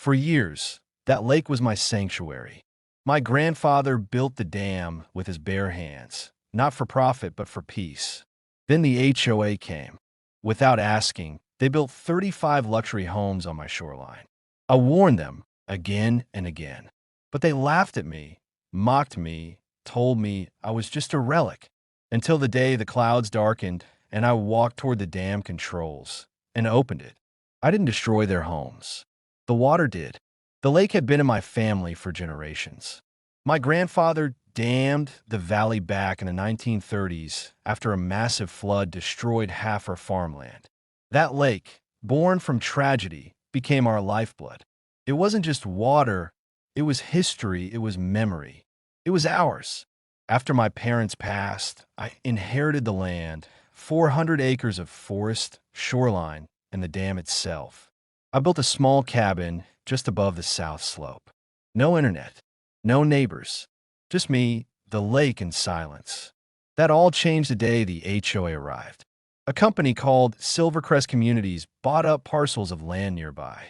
For years, that lake was my sanctuary. My grandfather built the dam with his bare hands, not for profit but for peace. Then the HOA came. Without asking, they built 35 luxury homes on my shoreline. I warned them again and again, but they laughed at me, mocked me, told me I was just a relic, until the day the clouds darkened and I walked toward the dam controls and opened it. I didn't destroy their homes. The water did. The lake had been in my family for generations. My grandfather dammed the valley back in the 1930s after a massive flood destroyed half our farmland. That lake, born from tragedy, became our lifeblood. It wasn't just water, it was history, it was memory. It was ours. After my parents passed, I inherited the land, 400 acres of forest, shoreline, and the dam itself. I built a small cabin just above the south slope. No internet, no neighbors, just me, the lake, and silence. That all changed the day the HOA arrived. A company called Silvercrest Communities bought up parcels of land nearby.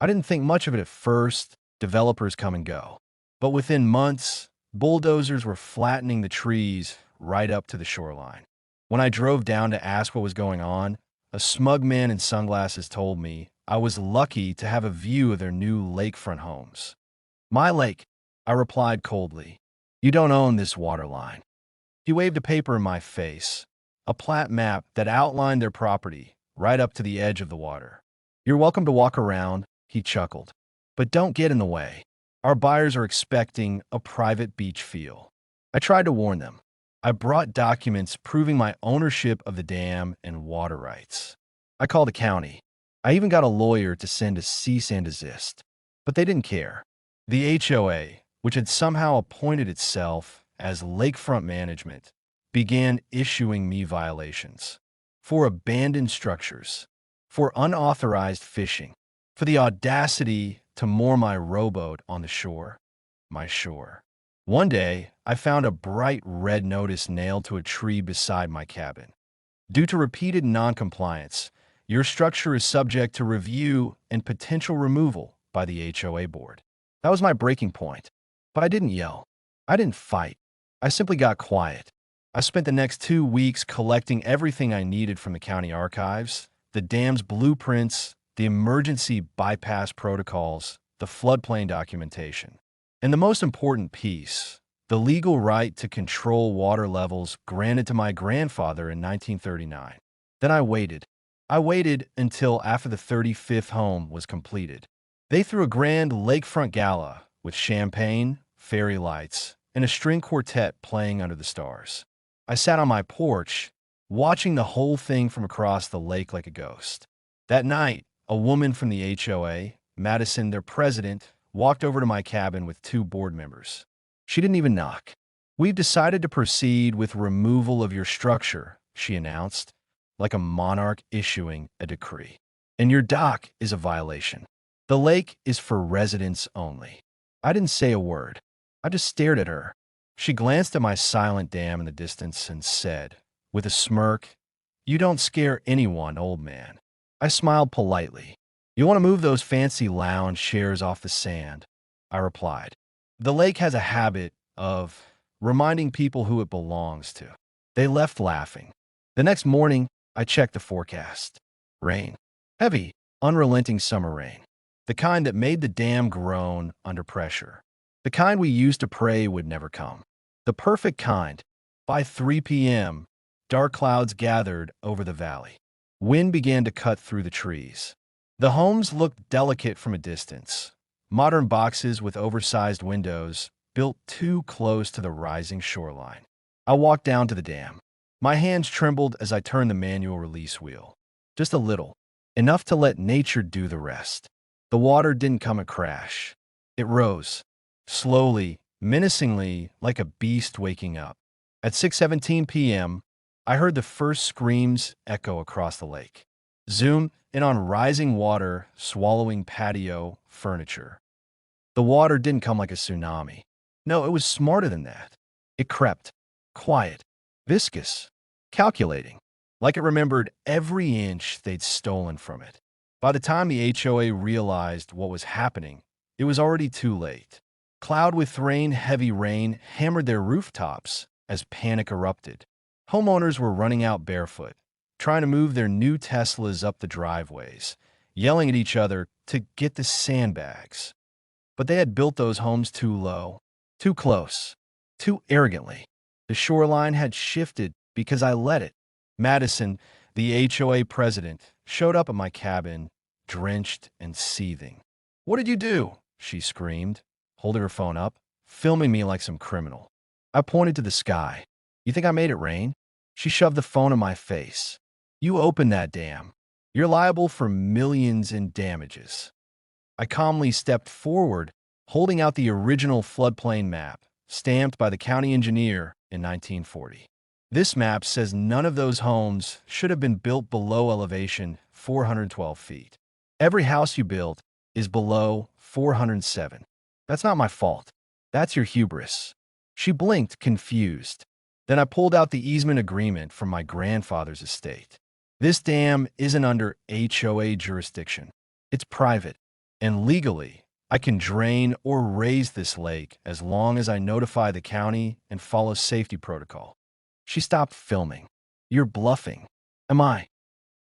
I didn't think much of it at first. Developers come and go. But within months, bulldozers were flattening the trees right up to the shoreline. When I drove down to ask what was going on, a smug man in sunglasses told me I was lucky to have a view of their new lakefront homes. My lake, I replied coldly. You don't own this water line. He waved a paper in my face, a plat map that outlined their property right up to the edge of the water. You're welcome to walk around, he chuckled. But don't get in the way. Our buyers are expecting a private beach feel. I tried to warn them. I brought documents proving my ownership of the dam and water rights. I called the county. I even got a lawyer to send a cease and desist. But they didn't care. The HOA, which had somehow appointed itself as Lakefront Management, began issuing me violations for abandoned structures, for unauthorized fishing, for the audacity to moor my rowboat on the shore, my shore. One day, I found a bright red notice nailed to a tree beside my cabin. Due to repeated noncompliance, your structure is subject to review and potential removal by the HOA board. That was my breaking point. But I didn't yell. I didn't fight. I simply got quiet. I spent the next 2 weeks collecting everything I needed from the county archives, the dam's blueprints, the emergency bypass protocols, the floodplain documentation. And the most important piece, the legal right to control water levels granted to my grandfather in 1939. Then I waited. I waited until after the 35th home was completed. They threw a grand lakefront gala with champagne, fairy lights, and a string quartet playing under the stars. I sat on my porch, watching the whole thing from across the lake like a ghost. That night, a woman from the HOA, Madison, their president, walked over to my cabin with 2 board members. She didn't even knock. We've decided to proceed with removal of your structure, she announced, like a monarch issuing a decree. And your dock is a violation. The lake is for residents only. I didn't say a word. I just stared at her. She glanced at my silent dam in the distance and said, with a smirk, "You don't scare anyone, old man." I smiled politely. "You want to move those fancy lounge chairs off the sand," I replied. The lake has a habit of reminding people who it belongs to. They left laughing. The next morning, I checked the forecast. Rain. Heavy, unrelenting summer rain. The kind that made the dam groan under pressure. The kind we used to pray would never come. The perfect kind. By 3 p.m., dark clouds gathered over the valley. Wind began to cut through the trees. The homes looked delicate from a distance. Modern boxes with oversized windows built too close to the rising shoreline. I walked down to the dam. My hands trembled as I turned the manual release wheel. Just a little. Enough to let nature do the rest. The water didn't come a crash. It rose. Slowly, menacingly, like a beast waking up. At 6:17 p.m., I heard the first screams echo across the lake. Zoom in on rising water swallowing patio furniture. The water didn't come like a tsunami. No, it was smarter than that. It crept, quiet, viscous, calculating, like it remembered every inch they'd stolen from it. By the time the HOA realized what was happening, it was already too late. Cloud with rain, heavy rain, hammered their rooftops as panic erupted. Homeowners were running out barefoot, trying to move their new Teslas up the driveways, yelling at each other to get the sandbags. But they had built those homes too low, too close, too arrogantly. The shoreline had shifted because I let it. Madison, the HOA president, showed up at my cabin, drenched and seething. "What did you do?" she screamed, holding her phone up, filming me like some criminal. I pointed to the sky. "You think I made it rain?" She shoved the phone in my face. "You opened that dam. You're liable for millions in damages." I calmly stepped forward, holding out the original floodplain map, stamped by the county engineer in 1940. This map says none of those homes should have been built below elevation 412 feet. Every house you build is below 407. That's not my fault. That's your hubris. She blinked, confused. Then I pulled out the easement agreement from my grandfather's estate. This dam isn't under HOA jurisdiction. It's private. And legally, I can drain or raise this lake as long as I notify the county and follow safety protocol. She stopped filming. "You're bluffing." "Am I?"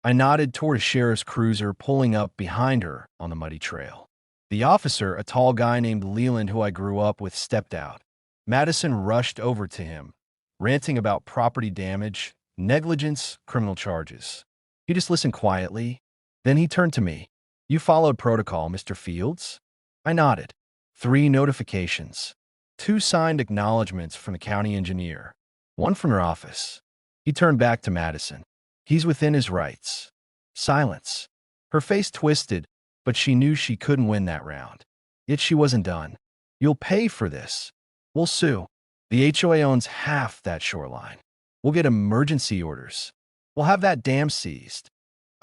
I nodded toward a sheriff's cruiser pulling up behind her on the muddy trail. The officer, a tall guy named Leland who I grew up with, stepped out. Madison rushed over to him, ranting about property damage, negligence, criminal charges. He just listened quietly. Then he turned to me. "You followed protocol, Mr. Fields?" I nodded. 3 notifications. 2 signed acknowledgments from the county engineer. 1 from your office. He turned back to Madison. "He's within his rights." Silence. Her face twisted, but she knew she couldn't win that round. Yet she wasn't done. "You'll pay for this. We'll sue. The HOA owns half that shoreline. We'll get emergency orders. We'll have that dam seized."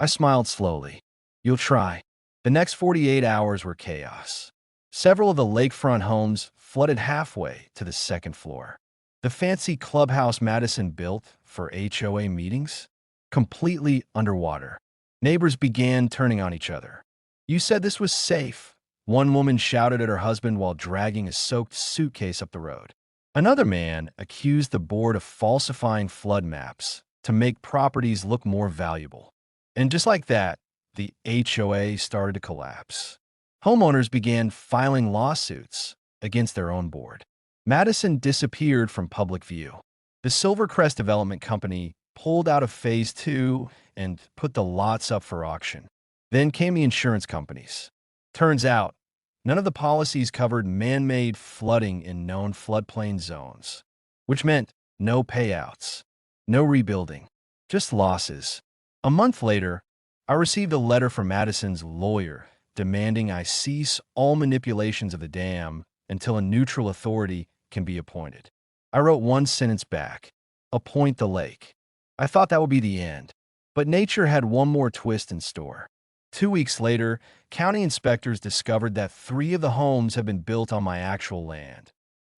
I smiled slowly. "You'll try." The next 48 hours were chaos. Several of the lakefront homes flooded halfway to the 2nd floor. The fancy clubhouse Madison built for HOA meetings, completely underwater. Neighbors began turning on each other. "You said this was safe," one woman shouted at her husband while dragging a soaked suitcase up the road. Another man accused the board of falsifying flood maps to make properties look more valuable. And just like that, the HOA started to collapse. Homeowners began filing lawsuits against their own board. Madison disappeared from public view. The Silvercrest Development Company pulled out of Phase 2 and put the lots up for auction. Then came the insurance companies. Turns out, none of the policies covered man-made flooding in known floodplain zones, which meant no payouts, no rebuilding, just losses. A month later, I received a letter from Madison's lawyer demanding I cease all manipulations of the dam until a neutral authority can be appointed. I wrote one sentence back: "Appoint the lake." I thought that would be the end, but nature had one more twist in store. 2 weeks later, county inspectors discovered that 3 of the homes had been built on my actual land,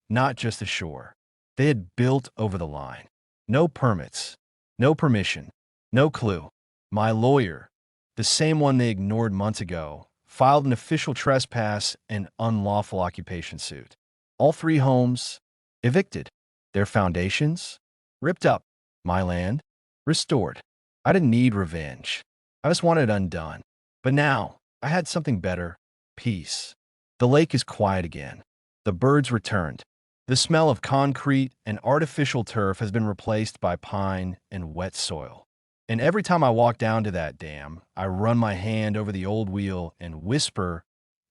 not just the shore. They had built over the line. No permits, no permission, no clue. My lawyer, the same one they ignored months ago, filed an official trespass and unlawful occupation suit. All 3 homes evicted, their foundations ripped up, my land restored. I didn't need revenge. I just wanted it undone. But now, I had something better: peace. The lake is quiet again. The birds returned. The smell of concrete and artificial turf has been replaced by pine and wet soil. And every time I walk down to that dam, I run my hand over the old wheel and whisper,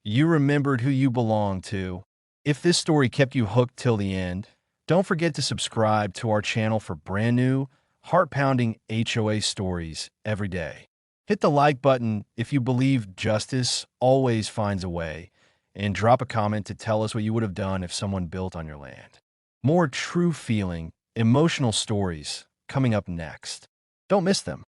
"You remembered who you belong to." If this story kept you hooked till the end, don't forget to subscribe to our channel for brand new, heart-pounding HOA stories every day. Hit the like button if you believe justice always finds a way, and drop a comment to tell us what you would have done if someone built on your land. More true feeling, emotional stories coming up next. Don't miss them.